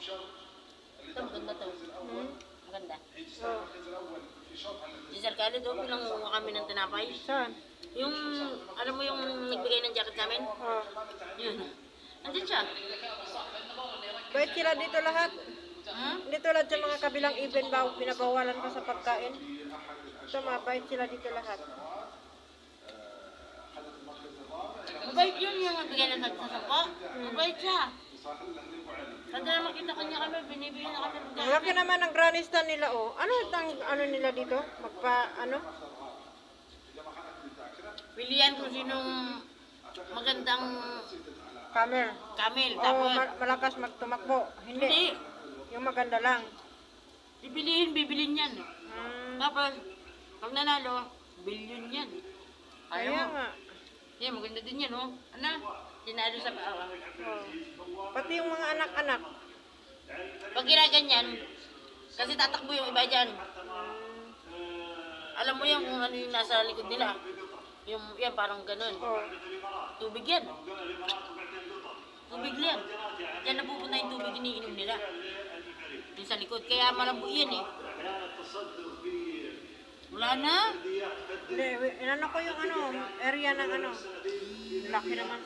Ito, maganda to. Maganda. Oh. Giselle Khalid, pinangunga kami ng tinapay. Saan? Yung, alam mo yung nagbigay ng jacket namin? Oh. Yun. Nandun siya. Bait sila dito lahat. Hindi tulad sa mga kabilang event ba, pinabawalan ka sa pagkain. Ito, mabait sila dito lahat. Mabait yun yung nagbigay ng sasapo. Mabait siya. Kada na makita kanya kami, binibigyan na kami ng Ang laki naman ng granistan nila, oh. Ano itang, ano nila dito? Pilihan kung sinong magandang Camel. camel. Oh, Tapos, malakas magtumakbo. hindi. Hindi. Yung maganda lang. Bibilin yan. Hmm. Tapos, pag nanalo, billion yan. Ayaw Kaya mo. nga. Yan, maganda din yan, oh. Ano? Tinalo sa paawa. Oh. Pati yung mga anak-anak. Pag ginaganyan, kasi tatakbo yung iba dyan. Alam mo yan kung ano yung nasa likod nila. Yung, yan, parang ganun. Oh. Tubig yan. Tubig yan. Diyan napupunta yung tubig iniinom nila. Yung sa likod. Kaya malabo yan eh. Wala na. Hindi, inano ko yung area ng ano. Laki naman.